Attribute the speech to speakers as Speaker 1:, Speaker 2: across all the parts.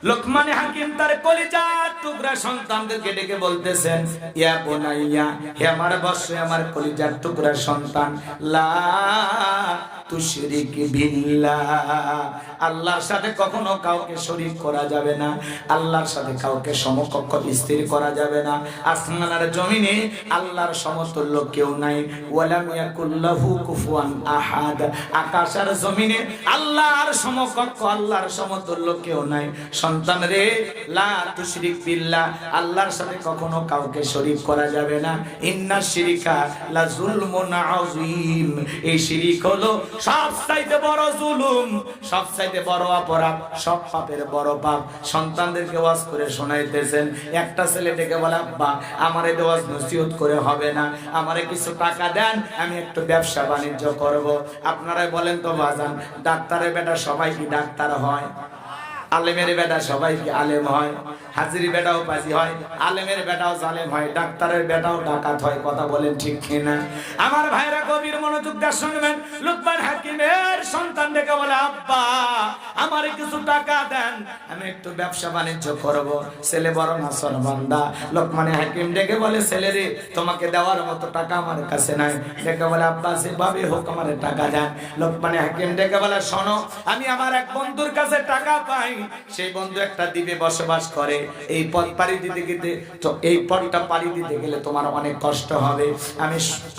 Speaker 1: লোকমান হাকিম তার কলিজার টুকরা সন্তানদেরকে ডেকে বলতেছেন, ইয়া বুনাইয়া, হে আমার বৎস, আমার কলিজার টুকরা সন্তান, লা তুশরিক বিল্লাহ, আল্লাহর সাথে কখনো কাউকে শরীক করা যাবে না, আল্লাহর সাথে কাউকে সমকক্ষ স্থির করা যাবে না। আসমান আর জমিনে আল্লাহর সমতুল্য কেউ নাই। ওয়ালাম ইয়াকুল্লাহু কুফুয়ান আহাদ, আকাশ আর জমিনে আল্লাহর সমকক্ষ, আল্লাহর সমতুল্য কেউ নাই। সন্তান রে, লা তুশরিক বিল্লাহ, আল্লাহর সাথে কখনো কাউকে শরীক করা যাবে না। ইন্না শিরিকা লা যুলমুন আযীম, এই শিরিক হলো সবচাইতে বড় জুলুম, সবচাইতে বড় অপরাধ, সব পাপের বড় পাপ। সন্তানদেরকে ওয়াজ করে শোনাইতেছেন। একটা ছেলে ডেকে বলে, আব্বা আমারে ওয়াজ নসিহত করে হবে না, আমারে কিছু টাকা দেন, আমি একটু ব্যবসা বাণিজ্য করব। আপনারাই বলেন তো বাজান, ডাক্তারের বেটা সবাই কি ডাক্তার হয়? আলেমের বেটা সবাই কি আলেম হয়? হাজির বেটাও পাজি হয়, আলেমের বেটাও জালেম হয়, ডাক্তারের বেটাও ডাকাত হয়। কথা বলেন ঠিক কিনা? আমার ভাইরা গভীর মনোযোগ দিয়ে শুনবেন। লোকমান হাকিমের সন্তান ডেকে বলে, আব্বা আমারে কিছু টাকা দেন, আমি একটু ব্যবসা বাণিজ্য করব। ছেলে বড় নাফরমানদা। লোকমান হাকিম ডেকে বলে, ছেলে রে, তোমাকে দেওয়ার মতো টাকা আমার কাছে নাই। ডেকে বলে, আব্বা যেভাবে হোক আমারে টাকা দেন। লোকমান হাকিম ডেকে বলে, শোনো, আমি আমার এক বন্ধুর কাছে টাকা পাই, সেই বন্ধু একটা দ্বীপে বসবাস করে। এই পথ পাড়ি দিতে গেলে, তো এই পথটা পাড়ি দিতে গেলে তোমার অনেক কষ্ট হবে।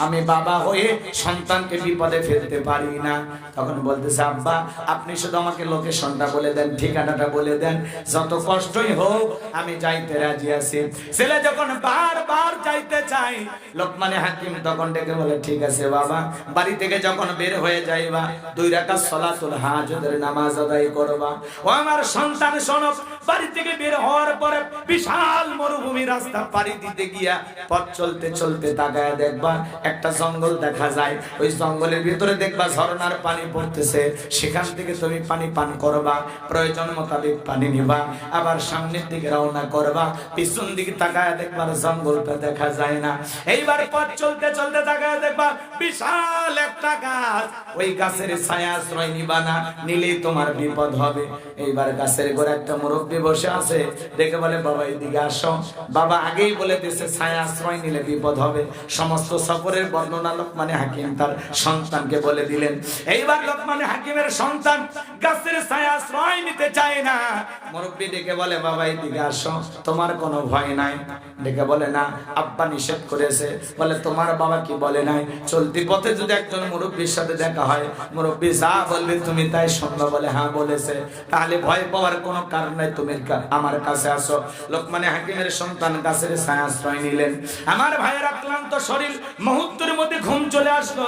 Speaker 1: আমি বাবা হয়ে সন্তানকে বিপদে ফেলতে পারি না। তখন বলতেছে, আব্বা আপনি শুধু আমাকে লোকেশনটা বলে দেন, ঠিকানাটা বলে দেন, যত কষ্টই হোক আমি যাইতে রাজি আছি। ছেলে যখন বারবার যাইতে চাই, লোকমান হাকিম তখন ডেকে বলে, ঠিক আছে বাবা, বাড়ি থেকে যখন বের হয়ে যাইবা 2 রাকাত সালাতুল হাজতের নামাজ আদায় করবা। ও আমার সন্তান শোনো, বাড়ি থেকে বের হওয়ার পরে বিশাল মরুভূমি রাস্তা পাড়ি দিতে গিয়া পথ চলতে চলতে তাকায় দেখবা একটা জঙ্গল দেখা যায়। ওই জঙ্গলের ভিতরে দেখবা ঝর্ণার পানি পড়তেছে, সেখান থেকে তুমি পানি পান করবা, প্রয়োজন মোতাবেক পানি নিবা, আবার সামনের দিকে রওনা করবা। পিছন দিকে তাকায় দেখবা জঙ্গলটা দেখা যায় না। এইবার পথ চলতে চলতে তাকায় দেখবা বিশাল একটা গাছ, ওই গাছের ছায়া আশ্রয় নিবা না, নিলেই তোমার বিপদ হবে। এইবার গাছের গোড়া একটা মুরব্বী বসে আছে, দেখে বলে, বাবা এদিকে আসো। বাবা আগেই বলে দিয়েছে ছায়া আশ্রয় নিলে বিপদ হবে। সমস্ত সফরের বর্ণনা লোকমান হাকিম তার সন্তানকে বলে দিলেন। এইবার লোকমান হাকিমের সন্তান গাছের ছায়া আশ্রয় নিতে চায় না। মুরব্বী ডেকে বলে, বাবা এদিকে আসো, তোমার কোনো ভয় নাই? ডেকে বলে, না, আব্বা নিষেধ করেছে। বলে, তোমার বাবা কি বলে নাই? চলতি পথে যদি একজন মুরব্বীর সাথে দেখা হয়, মুরব্বী যা বলবে তুমি তাই শুনবে। বলে, হ্যাঁ বলেছে, তাহলে ভয় পাওয়ার কোনো কারণ নাই, তুমি আমার কাছে আসো। লোকমান হাকিমের সন্তান গাছের ছায়া আশ্রয় নিলেন। আমার ভাইয়ের ক্লান্ত শরীর, মুহূর্তের মধ্যে ঘুম চলে আসলো।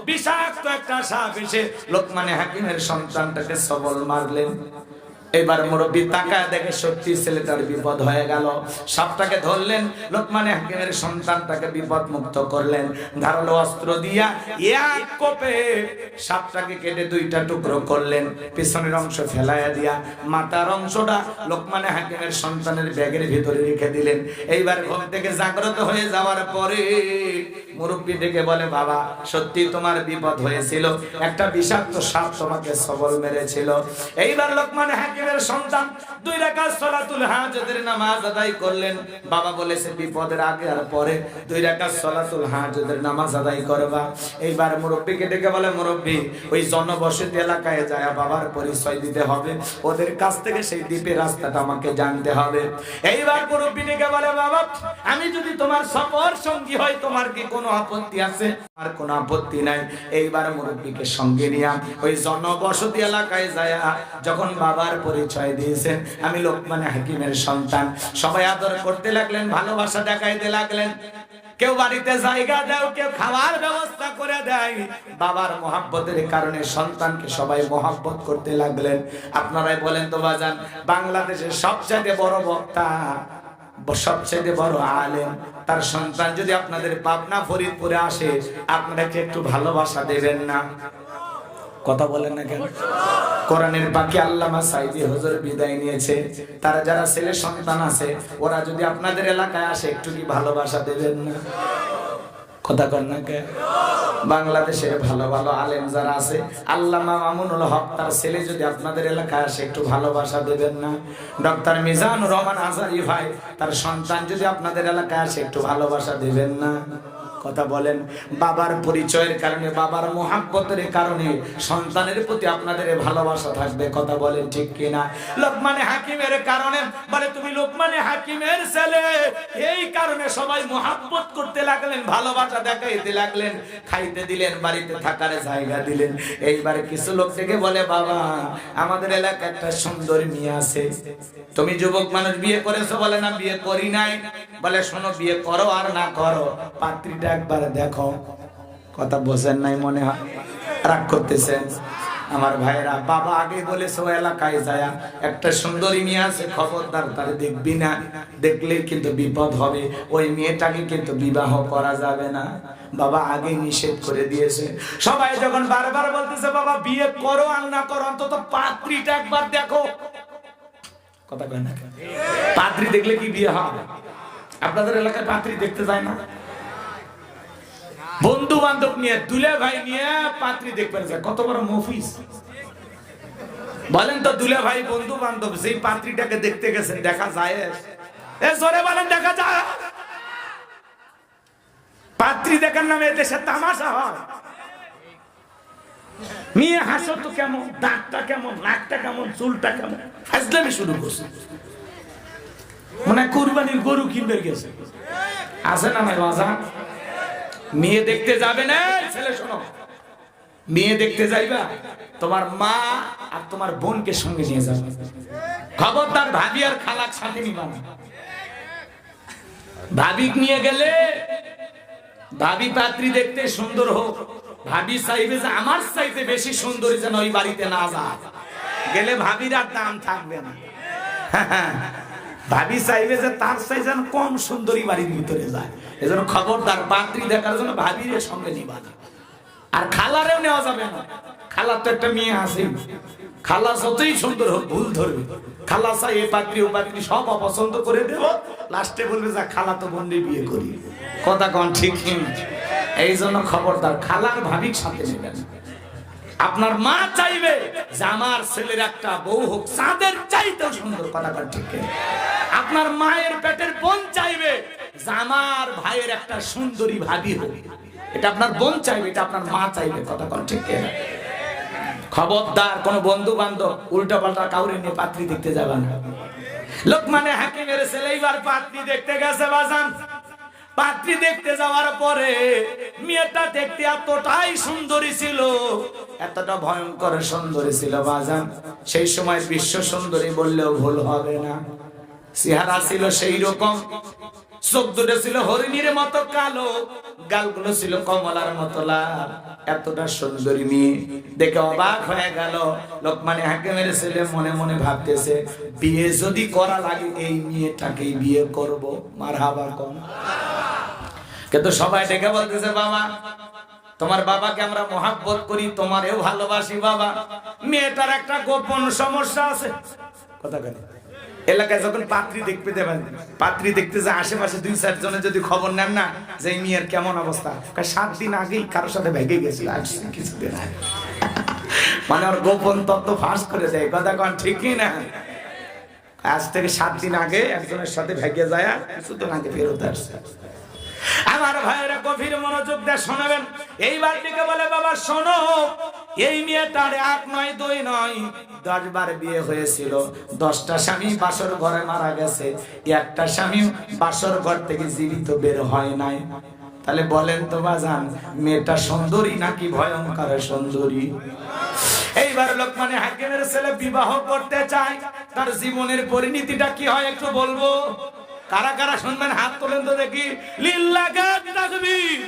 Speaker 1: বিষাক্ত একটা সাপ এসে লোকমান হাকিমের সন্তানটাকে সবল মারলেন। এবার মুরব্বী তাকায় দেখে সত্যি ছেলেটার বিপদ হয়ে গেল। সাপটাকে ধরলেন, লোকমান হাকিমের সন্তানটাকে বিপদ মুক্ত করলেন। ধারালো অস্ত্র দিয়া এক কোপে সাপটাকে কেটে 2টা টুকরো করলেন। পিছনের অংশ ফেলাইয়া দিয়া মাথার অংশটা লোকমান হাকিমের সন্তানের ব্যাগের ভিতরে রেখে দিলেন। এইবার ঘুম থেকে জাগ্রত হয়ে যাওয়ার পরে মুরব্বী ডেকে বলে, বাবা সত্যি তোমার বিপদ হয়েছিল, একটা বিষাক্ত সাপ তোমাকে সবল মেরেছিল। এইবার লোকমান হাকিমের সন্তান 2 রাকাত সালাতুল হাজতের নামাজ আদায় করলেন। বাবা বলেছে বিপদের আগে আর পরে 2 রাকাত সালাতুল হাজতের নামাজ আদায় করবা। এইবার মুরব্বীকে ডেকে বলে, মুরব্বী ওই জনবসতি এলাকায় যায় বাবার পরিচয় দিতে হবে, ওদের কাছ থেকে সেই দ্বীপের রাস্তাটা আমাকে জানতে হবে। এইবার মুরব্বী ডেকে বলে, বাবা আমি যদি তোমার সফর সঙ্গী হয় তোমার কি কোনো আপত্তি আছে? আর কোনো আপত্তি নাই। এইবার মুরব্বীকে সঙ্গে নিয়ে ওই জনবসতি এলাকায় যায় যখন বাবার পরিচয় দিয়েছেন, আমি লোকমান হাকিমের সন্তান, সবাই আদর করতে লাগলেন, ভালোবাসা দেখাইতে লাগলেন। কেউ বাড়িতে জায়গা দেয়, কেউ খাবার ব্যবস্থা করে দেয়। বাবার মহব্বতের কারণে সন্তানকে সবাই মহব্বত করতে লাগলেন। আপনারাই বলেন তো বাজান, বাংলাদেশের সবচেয়ে বড় বক্তা, সবচেয়ে বড় আলেম, তার সন্তান যদি আপনাদের পাবনা ফরিদপুরে আসে, আপনারা কি একটু ভালোবাসা দেবেন না? কথা বলেন না কেন? কোরআনের বাকি আল্লামা সাইদি হুজুর বিদায় নিয়েছে, তারা যারা ছেলে সন্তান আছে ওরা যদি আপনাদের এলাকায় আসে একটু কি ভালোবাসা দেবেন না? কথা কর না কেন? বাংলাদেশের ভালো ভালো আলেম যারা আছে, আল্লামা মামুনুল হক তার ছেলে যদি আপনাদের এলাকায় আসে একটু ভালোবাসা দেবেন না? ডক্টর মিজানুর রহমান আজারি ভাই তার সন্তান যদি আপনাদের এলাকায় আসে একটু ভালোবাসা দেবেন না? কথা বলেন। বাবার পরিচয়ের কারণে, বাবার মোহাব্বতের কারণে সন্তানের প্রতি আপনাদের ভালোবাসা থাকবে। কথা বলেন ঠিক কিনা? লোকমানে হাকিমের কারণে বলে তুমি লোকমানে হাকিমের ছেলে, এই কারণে সবাই মোহাব্বত করতে লাগলেন, ভালোবাসা দেখাইতে লাগলেন, খাইতে দিলেন, বাড়িতে থাকার জায়গা দিলেন। এইবার কিছু লোক থেকে বলে বাবা আমাদের এলাকায় একটা সুন্দর মেয়ে আছে, তুমি যুবক মানুষ বিয়ে করেছো? বলে না বিয়ে করি নাই। বলে শোনো বিয়ে করো আর না করো পাত্রীটা একবার দেখো। কথা বোঝেন নাই মনে হয়, রাগ করতেছেন আমার ভাইরা। বাবা আগে বলেছে এলাকায় যায় একটা সুন্দরী মেয়ে আছে, খবরদার তারে দেখবি না, দেখলে কিন্তু বিপদ হবে, ওই মেয়েটাকে কিন্তু বিবাহ করা যাবে না। বাবা আগে নিষেধ করে দিয়েছে। সবাই যখন বারবার বলতেছে বাবা বিয়ে করো আর না করো অন্তত পাত্রীটা একবার দেখো। কথা কয় না? পাত্রী দেখলে কি বিয়ে হবে? আপনাদের এলাকায় পাত্রী দেখতে যায় না? বন্ধু বান্ধব নিয়ে, দুলে ভাই নিয়ে পাত্রী দেখবেন যায়, কত বড় মফিস বলেন তো। দুলে ভাই বন্ধু বান্ধব সেই পাত্রীটাকে দেখতে গেছেন, দেখা যায়? জোরে বলেন দেখা যায়? পাত্রী দেখার নামে দেশে তামাশা হয়। মেয়ে হাসো তো কেমন, দাঁতটা কেমন, নাকটা কেমন, চুলটা কেমন, ফাজলামি শুরু করছে। মনে কুরবানির গরু কিনবে গেছে। আছে না নাই বাজার? মেয়ে দেখতে যাবে না ছেলে, শোনো, মেয়ে দেখতে যাইবা তোমার মা আর তোমার বোনকে সঙ্গে নিয়ে যাবে। খবরদার ভাবি আর খালাক সাথে নিবা না। ভাবি নিয়ে গেলে ভাবি পাত্রী দেখতে সুন্দর হোক, ভাবি চাইবে যে আমার চাইতে বেশি সুন্দরী যেন ওই বাড়িতে না যায়। গেলে ভাবির আর দাম থাকবে না। ভাবি চাইবে যে তার চাই যেন কম সুন্দরী বাড়ির ভিতরে যায়। এজন্য খবরদার পাত্রী দেখার জন্য ভাবির সঙ্গে নিবা না। আর খালারেও নেওয়া যাবে না। খালার তো একটা মেয়ে আছে, খালা যতই সুন্দর হোক ভুল ধরবে। খালা চাই এ পাত্রী ও পাত্রী সব অপছন্দ করে দেব, লাস্টে বলবে যা খালা তো বোনকে বিয়ে করি। কথা কোন ঠিক? এই জন্য খবরদার খালার ভাবির সাথে নেবেন। আপনার মা চাইবে যে আমার ছেলের একটা বউ হোক চাঁদের চাইতেও সুন্দর। কথা কোন ঠিক? আপনার মায়ের পেটের বোন চাইবে যে আমার ভাইয়ের একটা সুন্দরী ভাবি হোক। এটা আপনার বোন চাইবে, এটা আপনার মা চাইবে। কথা কোন ঠিক? খবরদার কোন বন্ধু বান্ধব উল্টা পাল্টা কাউরে নিয়ে পাত্রী দেখতে যাবে না। লোকমানে হাকিমের ছেলে এবার পাত্রী দেখতে গেছে বাজান। পাত্রী দেখতে যাওয়ার পরে মেয়েটা দেখতে এতটাই সুন্দরী ছিল, এতটা ভয়ঙ্কর সুন্দরী ছিল বাজান, সেই সময় বিশ্ব সুন্দরী বললেও ভুল হবে না। চেহারা ছিল সেই রকম, চোখ দুটো ছিল হরিণীর মতো কালো, গালগুলো ছিল কমলার মতো লাল। এতটা সুন্দরী মেয়ে দেখে অবাক হয়ে গেল। লোকমানে হাকিমের ছেলে মনে মনে ভাবতেছে বিয়ে যদি করা লাগে এই মেয়েটাকেই বিয়ে করব। মারহাবা কোন? কিন্তু সবাই ডেকে বলতেছে বাবা তোমার বাবাকে আমরা মহাব্বত করি, তোমারেও ভালোবাসি বাবা, মেয়েটার একটা গোপন সমস্যা আছে। কথা কেন? এলাকায় যখন পাত্রী দেখতে দেবেন, পাত্রী দেখতে যে আশেপাশে 2-4 জনে যদি খবর নেন না যে এই মেয়ের কেমন অবস্থা, 7 দিন আগেই কারোর সাথে ভেগে গেছিল, কিছুদিন আগে, মানে ওর গোপন তত্ত্ব ফাঁস করে দেয়। কথা কোন ঠিক না? আজ থেকে 7 দিন আগে একজনের সাথে ভেগে যায়, কিছুদিন আগে ফেরত আসছে। আমার ভাইয়েরা গভীর মনোযোগ দিয়ে শোনাবেন। এইবার দিকে বলে বাবা শোনো, এই মেয়েটার 1 নয় 2 নয় 10 বার বিয়ে হয়েছিল, 10টা স্বামী বাসর ঘরে মারা গেছে, একটা স্বামী বাসর ঘর থেকে জীবিত বের হয় নাই। তাহলে বলেন তো বাজান মেয়েটা সুন্দরী নাকি ভয়ঙ্কর সুন্দরী? এইবার লোকমানে হাকিমের ছেলে বিবাহ করতে চায়, তার জীবনের পরিণতিটা কি হয় একটু বলবো। কারা কারা শুনবেন হাত তোলেন তো দেখি। লিল্লাহি তাকবীর।